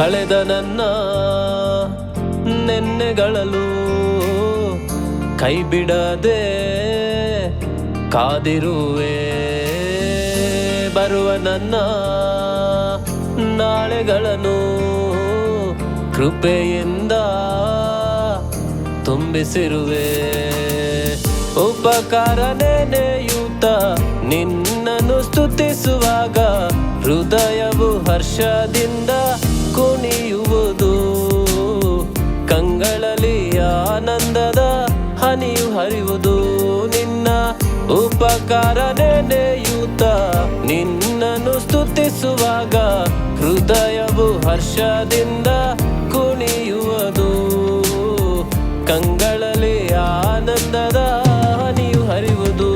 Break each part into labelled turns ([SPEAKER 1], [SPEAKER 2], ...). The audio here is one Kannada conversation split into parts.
[SPEAKER 1] ಕಳೆದ ನನ್ನ ನೆನ್ನೆಗಳಲು ಕೈ ಬಿಡದೆ ಕಾದಿರುವೆ. ಬರುವ ನನ್ನ ನಾಳೆಗಳನ್ನು ಕೃಪೆಯಿಂದ ತುಂಬಿಸಿರುವೆ. ಉಪಕಾರ ನೆನೆಯುತ್ತ ನಿನ್ನನ್ನು ಸ್ತುತಿಸುವಾಗ ಹೃದಯವು ಹರ್ಷದಿಂದ ಕುಣಿಯುವುದು. ಕಂಗಳಲ್ಲಿ ಆನಂದದ ಹನಿಯು ಹರಿಯುವುದು. ನಿನ್ನ ಉಪಕಾರ ನೆನೆಯುತ್ತ ನಿನ್ನನ್ನು ಸ್ತುತಿಸುವಾಗ ಹೃದಯವು ಹರ್ಷದಿಂದ ಕುಣಿಯುವುದು. ಕಂಗಳಲ್ಲಿ ಆನಂದದ ಹನಿಯು ಹರಿಯುವುದು.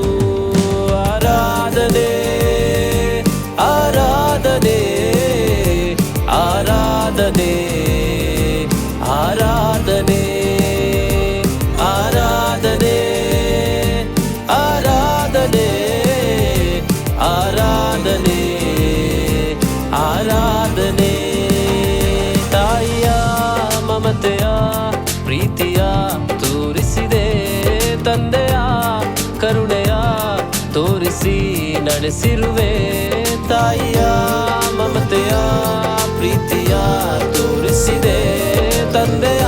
[SPEAKER 1] ಆರಾಧನೆ ಆರಾಧನೆ ಆರಾಧನೆ ಆರಾಧನೆ ಆರಾಧನೆ ಆರಾಧನೆ ಆರಾಧನೆ ಆರಾಧನೆ. ತಾಯಿಯ ಮಮತೆಯ ಪ್ರೀತಿಯ ತೋರಿಸಿದೆ. ತಂದೆಯ ಕರುಣೆಯ ತೋರಿಸಿ ನಡೆಸಿರುವೆ. ತಾಯಿಯ ಮಮತೆಯ ಪ್ರೀತಿಯ ತೋರಿಸಿದೆ. ತಂದೆಯ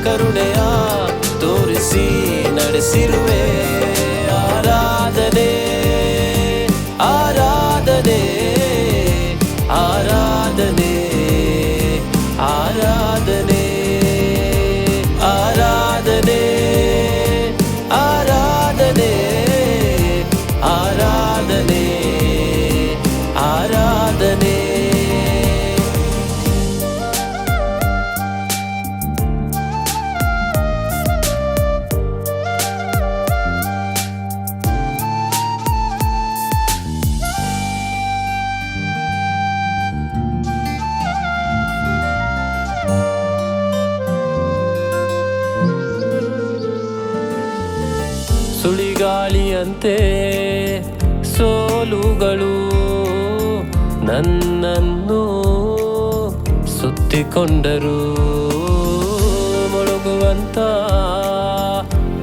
[SPEAKER 1] ಕರುಣೆಯ ತೋರಿಸಿ ನಡೆಸಿರುವೆ. ಆರಾಧನೆ ಆರಾಧನೆ ಆರಾಧನೆ ಆರಾಧನೆ ಆರಾಧನೆ ಆರಾಧನೆ ಆರಾಧನೆ ಆರಾಧನೆ. ಸುಳಿಗಾಳಿಯಂತೆ ಸೋಲುಗಳು ನನ್ನನ್ನು ಸುತ್ತಿಕೊಂಡರು. ಮುಳುಗುವಂತ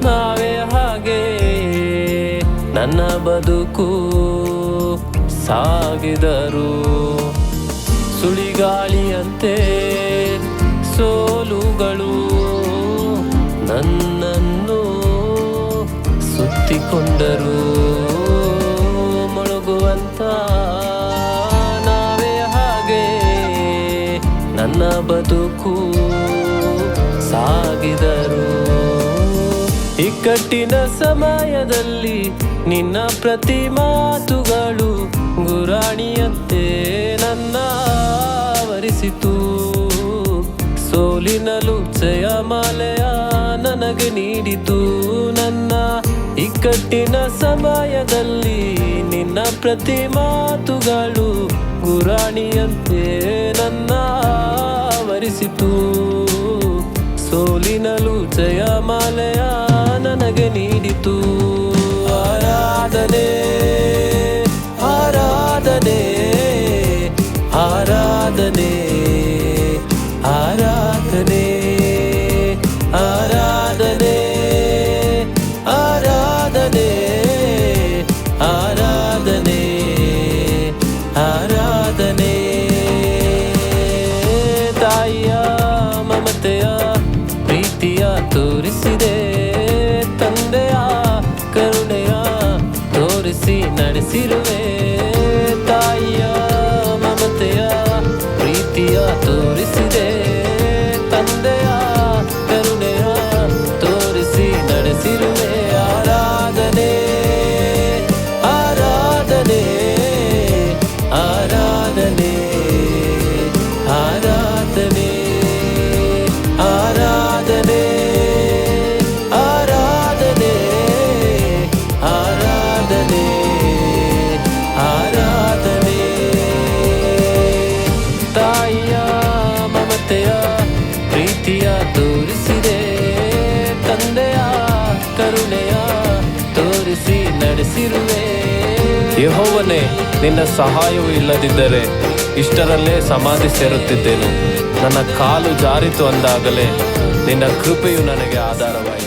[SPEAKER 1] ನಾವೇ ಹಾಗೆ ನನ್ನ ಬದುಕು ಸಾಗಿದರು. ಸುಳಿಗಾಳಿಯಂತೆ ಸೋಲುಗಳು ನನ್ನನ್ನು ಸುತ್ತಿಕೊಂಡರು. ಮುಳುಗುವಂತ ನಾವೇ ಹಾಗೆ ನನ್ನ ಬದುಕು ಸಾಗಿದರು. ಇಕ್ಕಟ್ಟಿನ ಸಮಯದಲ್ಲಿ ನಿನ್ನ ಪ್ರತಿ ಮಾತುಗಳು ಗುರಾಣಿಯಂತೆ ನನ್ನ ಆವರಿಸಿತು. ಸೋಲಿನಲು ಜಯಮಾಲೆಯ ನನಗೆ ನೀಡಿತು. ನನ್ನ ಇಕ್ಕಟ್ಟಿನ ಸಮಯದಲ್ಲಿ ನಿನ್ನ ಪ್ರತಿ ಮಾತುಗಳು ಗುರಾಣಿಯಂತೆ ನನ್ನ ಆವರಿಸಿತು. ಸೋಲಿನಲು ಜಯಮಾಲೆಯ ನನಗೆ ನೀಡಿತು. ಆರಾಧನೆ ಆರಾಧನೆ ಆರಾಧನೆ ಆರಾಧನೆ ಆರಾಧನೆ ಆರಾಧನೆ ಆರಾಧನೆ ಆರಾಧನೆ. ತಾಯಿಯ ಮಮತೆಯ ಪ್ರೀತಿಯ ತೋರಿಸಿದೆ. ತಂದೆಯ ಕರುಣೆಯ ತೋರಿಸಿ ನಡೆಸಿರುವೆ. ತಾಯಿಯ ಮಮತೆಯ ಪ್ರೀತಿಯ ತೋರಿಸಿದೆ. ತಂದೆಯ ಕರುಣೆಯ ತೋರಿಸಿ ನಡೆಸಿರುವೆ. ಆರಾಧನೆ ಆರಾಧನೆ ಆರಾಧನೆ ಆರಾಧನೆ ಆರಾಧನೆ ಆರಾಧನೆ ಆರಾಧನೆ ಆರಾಧನೆ. ತಾಯಿಯ ಮಮತೆಯ ಪ್ರೀತಿಯ ತೋರಿಸಿದೆ. ತಂದೆಯ ಕರುಣೆಯ ತೋರಿಸಿ ನಡೆಸಿರುವೆ. ಯೆಹೋವನೇ, ನಿನ್ನ ಸಹಾಯವು ಇಲ್ಲದಿದ್ದರೆ ಇಷ್ಟರಲ್ಲೇ ಸಮಾಧಿ ಸೇರುತ್ತಿದ್ದೆನು. ನನ್ನ ಕಾಲು ಜಾರಿತು ಅಂದಾಗಲೇ ನಿನ್ನ ಕೃಪೆಯು ನನಗೆ ಆಧಾರವಾಯಿತು.